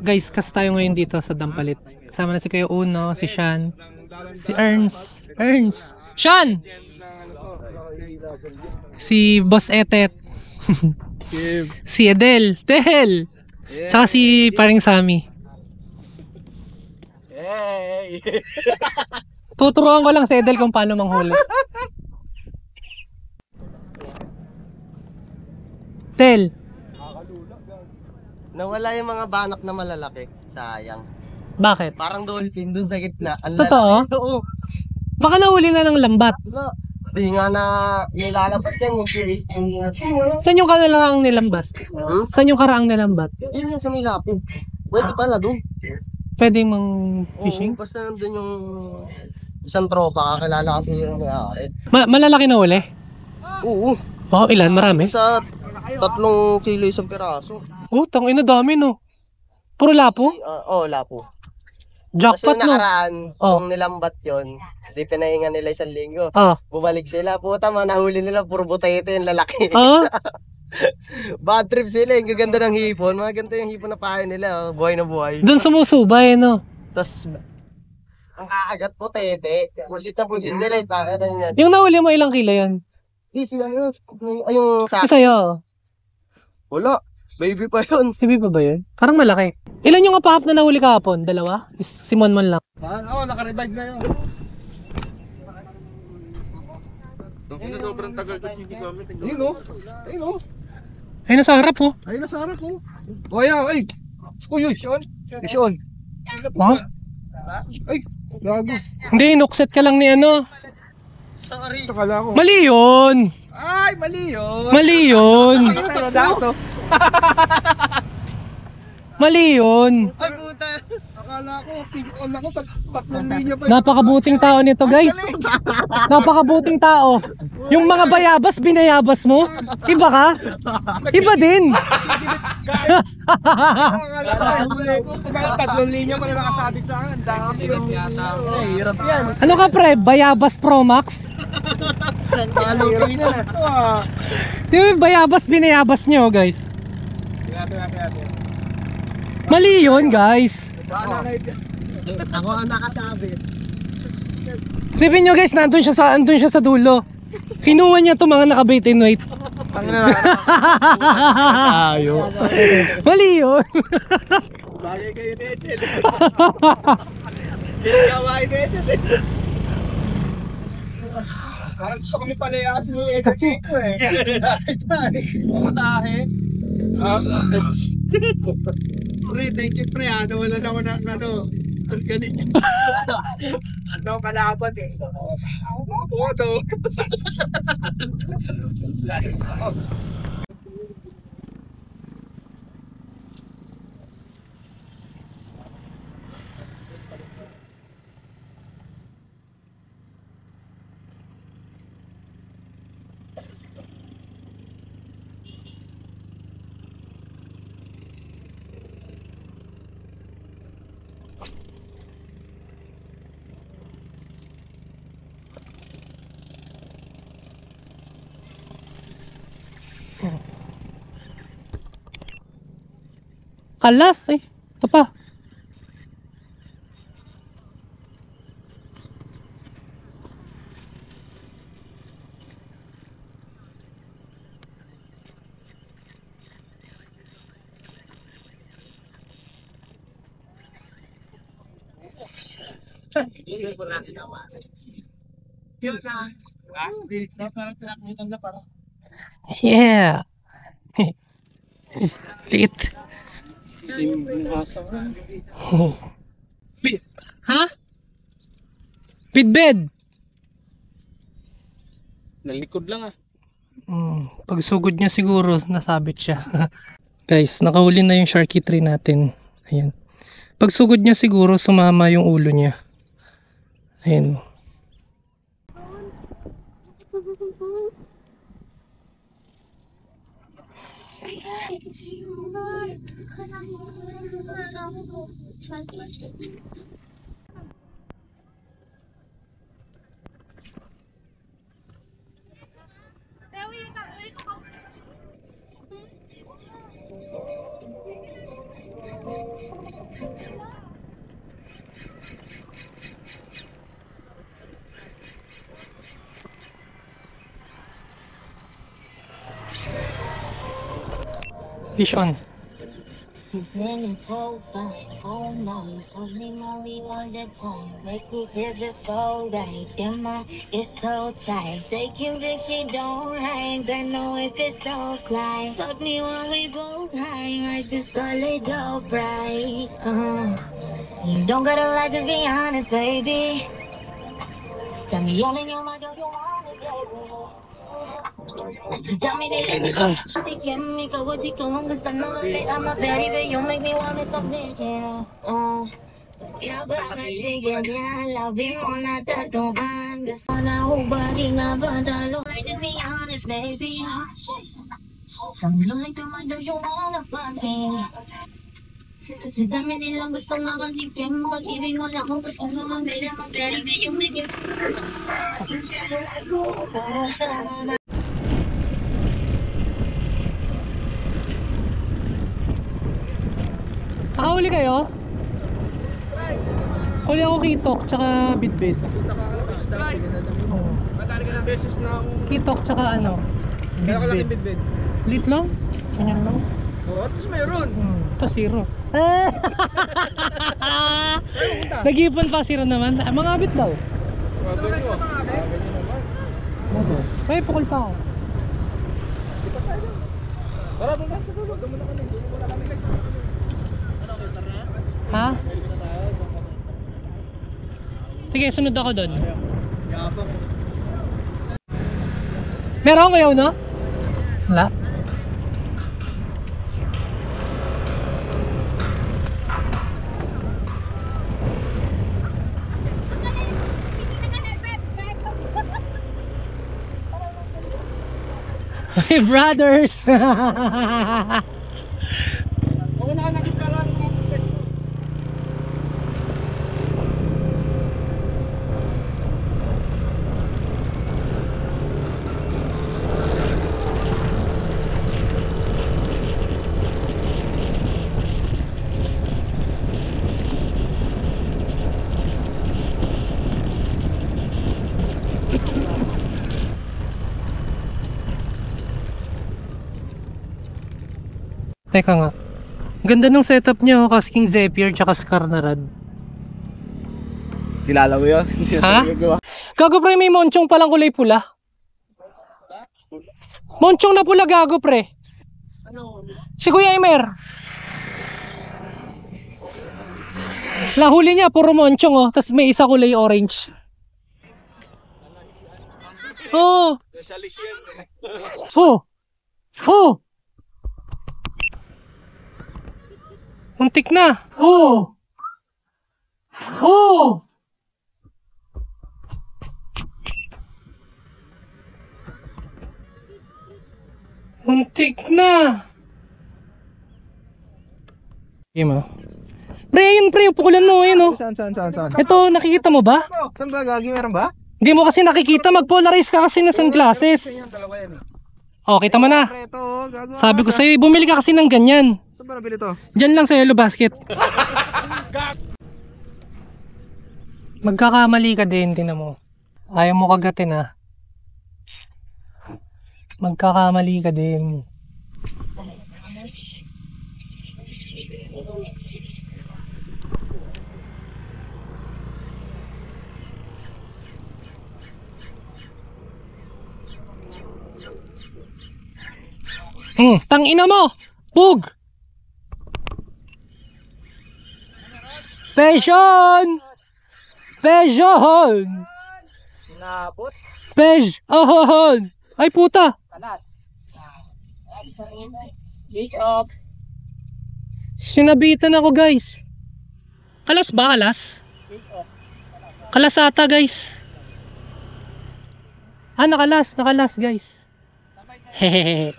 Guys, kas tayo ngayon dito sa Dampalit. Kasama na si Kuya Uno, si Sean, si Ernst. Ernst! Sean! Si Boss Etet. Si Edel. Del! Tsaka si paring Sammy. Hey! Tuturuan ko lang si Edel kung paano manghuli. Del! Nawala yung mga banak na malalaki. Sayang. Bakit? Parang dolphin dun sa gitna. Ang Totoo? lalaki. Oo. Baka nahuli na ng lambat. Wala. Di nga na nilalapat yan. Saan yung karaang nilambat? Saan yung karaang nilambat? Yun yung sa may lapid. Pwede pala dun. Pwede mang fishing? Oo, basta nandun yung isang tropa. Kakilala kasi yung may-ari. Malalaki na uli? Oo. Wow, ilan? Marami? Sa 3 kilo isang piraso. Oh, tangina dami no. Puro lapo? Oo, lapo. Jackpot Kasi no. nakaraan, Oh. kung nilambat yun, di pinahinga nila 1 linggo. Ah. Bumalik sila, puta man, nahuli nila, puro butete yung lalaki. Ah? Bad trip sila, yung gaganda ng hipon. Mga ganito yung hipon na pahay nila, buhay na buhay. Doon sumusubay no. Tapos, ang kakagat putete, pusit na pusit nila, taka na yan. Yung nahuli mo ilang kilo yun? Di sila yun, ay yung sa... Yung sa'yo. Wala, baby pa yun. Sabi pa ba yun? Parang malaki. Ilan yung kapahap na nahuli kahapon? 2? Si Monmon lang. Oo, naka-revive na yun. Sobrang tagal ko hindi gamit. Ayun o, ayun o. Ay, nasa harap oh. Ayun na sa harap o. O ayan, ay. Uy, Sean. Sean. Ha? Ay, gago. Hindi, inukset ka lang ni ano. Sorry. Takala ko. Mali yun! Ay, mali yun. Mali yun! Mali yun! Ay, puta. Akala ko, tigil ako, tatlong linya pa. Napakabuting tao nito guys. Napakabuting tao. Yung mga bayabas, binayabas mo. Iba ka? Iba din. Akala ko, tatlong linya pa na nakasabit sa akin. Dami yung hirap yan. Ano ka pre? Bayabas Pro Max? Hirap na. Yung bayabas, binayabas nyo guys. Mali yun guys. Ako ang nakatabit. Sipin nyo guys, nandun siya sa dulo. Kinuha niya to mga naka-bait and wait. Tayo. Mali yun. Bagay kayo netin. Gawain netin. Parang gusto kami palayasin yung edit ko eh. Tahe. Pre, thank you pre. Ano, wala na ako na ano. Ganito. Ano, malabot eh. Photo. Kalas eh. Ito pa. Yeah. Liit. Oh. Ha? Pitbed. Nalikod lang ah. Pagsugod niya siguro nasabit siya. Guys, nakahuli na yung sharky tree natin. Ayan. Pagsugod niya siguro sumama yung ulo niya. Ayan. Vision. Man is so fine, oh no, only money all the time, make me feel just so right. Damn, my it's so tight. Say conviction don't hang, but know if it's so climb. Fuck me when we both high, I just call it all right. You don't gotta lie to be honest, baby. Got me yelling on my dog, you want it, baby. Dami nila Di kaya ikaw o di ko ang gusto na ulit I'm a baby, you make me wanna commit, yeah. Yaba kasi ganyan Love mo na tatuan Gusto na hubari na badalo Like just be honest, baby. Something to my door, you wanna fuck me. Kasi dami nilang gusto makatikim Pag-ibig mo na kung gusto mo Mamira mag-baby, you make me sana Nakahuli kayo? Huli ako kitok tsaka bitbit. Matali ka ng beses na akong... Kitok tsaka ano? Kaya ko lang yung Bitbit. bidbid. Lit lang? Ganyan lang? Oo, tapos mayroon. Ito zero. Nag-ipon pa zero naman. Mga bit daw. Ganyan naman. Ay, pukul pa ako. Tara, doon ka. Huwag ka muna kami. Doon muna kami. Ha? Sige, sunod ako doon. Meron kayo, no? Wala. Hey, brothers! Oo na, nakita lang. Teka nga. Ganda ng setup niya, King Zephyr tsaka Scar na rad. Kilala mo yun? Ha? Gago pre, may monchong palang kulay pula. Monchong na pula gago pre. Si Kuya Emer. Lahuli niya, puro monchong oh. Tapos may isa kulay orange. Oh. Oh. Oh. Muntik na. Oh. Oh. Muntik na. Okay mo. Pre, yun pre, pukulan mo, yun oh. Saan? Ito, nakikita mo ba? Saan ba gagi? Meron ba? Hindi mo kasi nakikita, mag-polarize ka kasi ng sunglasses. Dalawa yan eh. Oh, kita mo na. Ito, gago. Sabi ko sa'yo, bumili ka kasi ng ganyan. Saan ba nabili to? Diyan lang sa Yellow Basket. Magkakamali ka din, tinan mo. Ayaw mo kagatin ha. Magkakamali ka din. Tangina mo! Pug! Passion! Passion! Nabot? Passion! Ay puta! Wake up! Sinabitan ako guys. Kalas ba? Kalas? Kalas ata guys. Ah, nakalas guys. Hehehe.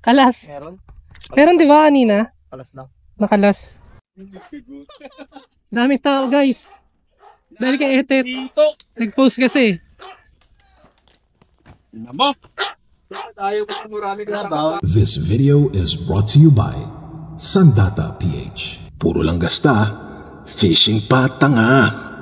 Kalas. Meron? Meron di ba kanina? Kalas lang. Nakalas. Dami tao guys. Dahil kay Etet. Nag-post kasi. Namo! Tayo pa marami ka. This video is brought to you by Sandata PH. Puro lang gasta, fishing pa tanga.